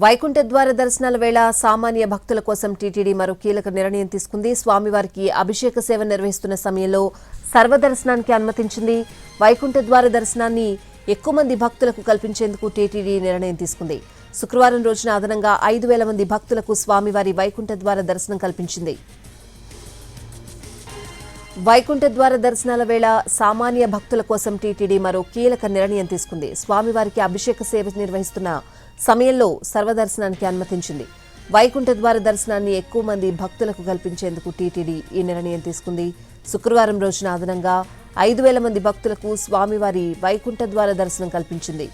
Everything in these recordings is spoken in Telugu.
వైకుంఠ ద్వార దర్శనాల వేళ సామాన్య భక్తుల కోసం టీటీడీ మరో కీలక నిర్ణయం తీసుకుంది. స్వామివారికి అభిషేక సేవ నిర్వహిస్తున్న సమయంలో సర్వదర్శనానికి అనుమతించింది. వైకుంఠ ద్వార దర్శనాన్ని ఎక్కువ మంది భక్తులకు కల్పించేందుకు టీటీడీ నిర్ణయం తీసుకుంది. శుక్రవారం రోజున అదనంగా 5,000 మంది భక్తులకు స్వామివారి వైకుంఠ ద్వార దర్శనం కల్పించింది. వైకుంఠ ద్వార దర్శనాల వేళ సామాన్య భక్తుల కోసం టీటీడీ మరో కీలక నిర్ణయం తీసుకుంది. స్వామివారికి అభిషేక సేవ నిర్వహిస్తున్న సమయంలో సర్వదర్శనానికి అనుమతించింది. వైకుంఠ ద్వార దర్శనాన్ని ఎక్కువ మంది భక్తులకు కల్పించేందుకు టీటీడీ ఈ నిర్ణయం తీసుకుంది. శుక్రవారం రోజున అదనంగా 5,000 మంది భక్తులకు స్వామివారి వైకుంఠ ద్వార దర్శనం కల్పించింది.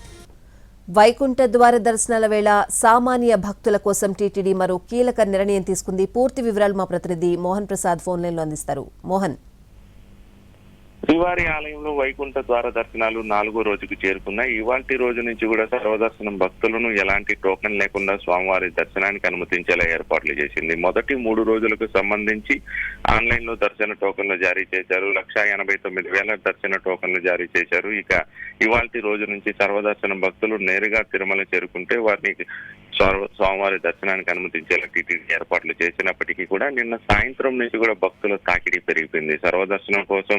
వైకుంఠ ద్వార దర్శనాల వేళ సామాన్య భక్తుల కోసం టీటీడీ మరో కీలక నిర్ణయం తీసుకుంది. పూర్తి వివరాలు మా ప్రతినిధి మోహన్ ప్రసాద్ ఫోన్ లైన్లో అందిస్తారు. మోహన్. శ్రీవారి ఆలయంలో వైకుంఠ ద్వార దర్శనాలు 4వ రోజుకు చేరుకున్నాయి. ఇవాల్టి రోజు నుంచి కూడా సర్వదర్శనం భక్తులను ఎలాంటి టోకెన్ లేకుండా స్వామివారి దర్శనానికి అనుమతించేలా ఏర్పాట్లు చేసింది. మొదటి 3 రోజులకు సంబంధించి ఆన్లైన్ లో దర్శన టోకెన్లు జారీ చేశారు. 1,89,000 దర్శన టోకెన్లు జారీ చేశారు. ఇక ఇవాల్టి రోజు నుంచి సర్వదర్శనం భక్తులు నేరుగా తిరుమల చేరుకుంటే వారిని స్వామివారి దర్శనానికి అనుమతించేలా టీటీడీ ఏర్పాట్లు చేసినప్పటికీ కూడా నిన్న సాయంత్రం నుంచి కూడా భక్తుల తాకిడి పెరిగిపోయింది. సర్వదర్శనం కోసం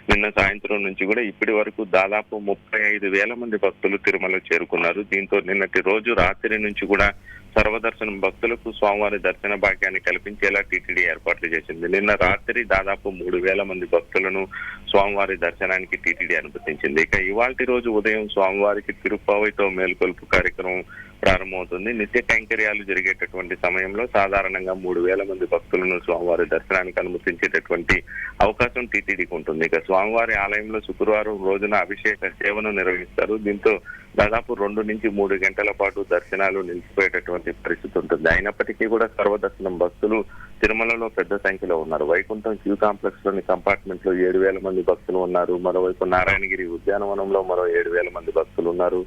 నిన్న సాయంత్రం నుంచి కూడా ఇప్పటి వరకు దాదాపు 35,000 మంది భక్తులు తిరుమల చేరుకున్నారు. దీంతో నిన్నటి రోజు రాత్రి నుంచి కూడా సర్వదర్శనం భక్తులకు స్వామివారి దర్శన భాగ్యాన్ని కల్పించేలా టీటీడీ ఏర్పాట్లు చేసింది. నిన్న రాత్రి దాదాపు 3,000 మంది భక్తులను స్వామివారి దర్శనానికి టీటీడీ అనుమతించింది. ఇక ఇవాల్టి రోజు ఉదయం స్వామివారికి తిరుప్పావైతో మేల్కొల్పు కార్యక్రమం ప్రారంభమవుతుంది. నిత్య కైంకర్యాలు జరిగేటటువంటి సమయంలో సాధారణంగా 3,000 మంది భక్తులను స్వామివారి దర్శనానికి అనుమతించేటటువంటి అవకాశం టీటీడీకి ఉంటుంది. ఇక స్వామివారి ఆలయంలో శుక్రవారం రోజున అభిషేక సేవను నిర్వహిస్తారు. దీంతో దాదాపు 2 నుంచి 3 గంటల పాటు దర్శనాలు నిలిచిపోయేటటువంటి పరిస్థితి ఉంటుంది. అయినప్పటికీ కూడా సర్వదర్శనం భక్తులు తిరుమలలో పెద్ద సంఖ్యలో ఉన్నారు. వైకుంఠం క్యూ కాంప్లెక్స్ లోని కంపార్ట్మెంట్ లో 7,000 మంది భక్తులు ఉన్నారు. మరోవైపు నారాయణగిరి ఉద్యానవనంలో మరో 7,000 మంది భక్తులు ఉన్నారు.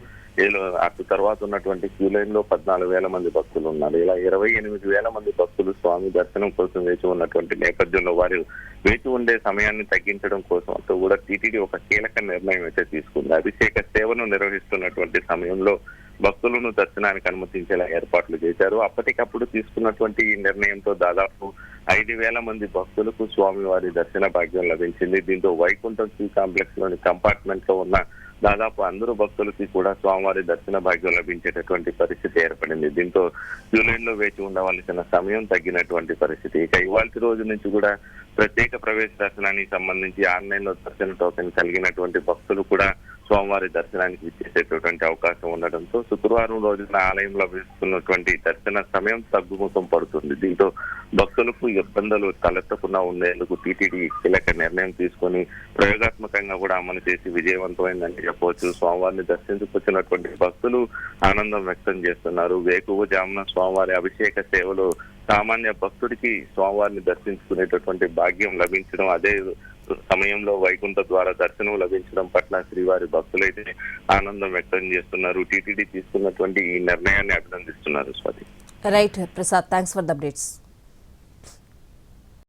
అటు తర్వాత ఉన్నటువంటి క్యూ లైన్ లో 14,000 మంది భక్తులు ఉన్నారు. ఇలా 28,000 మంది భక్తులు స్వామి దర్శనం కోసం వేచి ఉన్నటువంటి నేపథ్యంలో వారు వేచి ఉండే సమయాన్ని తగ్గించడం కోసం అంటూ కూడా టీటీడీ ఒక కీలక నిర్ణయం అయితే తీసుకుంది. అభిషేక సేవను నిర్వహిస్తున్నటువంటి సమయంలో భక్తులను దర్శనానికి అనుమతించేలా ఏర్పాట్లు చేశారు. అప్పటికప్పుడు తీసుకున్నటువంటి ఈ నిర్ణయంతో దాదాపు 5,000 మంది భక్తులకు స్వామివారి దర్శన భాగ్యం లభించింది. దీంతో వైకుంఠం క్యూ కాంప్లెక్స్ లోని కంపార్ట్మెంట్ లో ఉన్న దాదాపు అందరూ భక్తులకి కూడా స్వామివారి దర్శన భాగ్యం లభించేటటువంటి పరిస్థితి ఏర్పడింది. దీంతో క్యూ లైన్ లో వేచి ఉండవలసిన సమయం తగ్గినటువంటి పరిస్థితి. ఇక ఇవాల్టి రోజు నుంచి కూడా ప్రత్యేక ప్రవేశ దర్శనానికి సంబంధించి ఆన్లైన్ లో దర్శన టోకెన్ కలిగినటువంటి భక్తులు కూడా స్వామివారి దర్శనానికి విచ్చేసేటటువంటి అవకాశం ఉండడంతో శుక్రవారం రోజున ఆలయంలో లభిస్తున్నటువంటి దర్శన సమయం తగ్గుముఖం పడుతుంది. దీంతో భక్తులకు ఇబ్బందులు తలెత్తకుండా ఉండేందుకు టీటీడీ కీలక నిర్ణయం తీసుకొని ప్రయోగాత్మకంగా కూడా అమలు చేసి విజయవంతమైందని చెప్పవచ్చు. స్వామివారిని దర్శించుకొచ్చినటువంటి భక్తులు ఆనందం వ్యక్తం చేస్తున్నారు. వేకువజామున స్వామివారి అభిషేక సేవలో సామాన్య భక్తుడికి స్వామివారిని దర్శించుకునేటటువంటి భాగ్యం లభించడం, అదే సమయంలో వైకుంఠ ద్వార దర్శనం లభించడం పట్ల శ్రీవారి భక్తులైతే ఆనందం వ్యక్తం చేస్తున్నారు. టీటీడీ తీసుకున్నటువంటి ఈ నిర్ణయాన్ని అభినందిస్తున్నారు. Swathi. Right Prasad, thanks for the updates.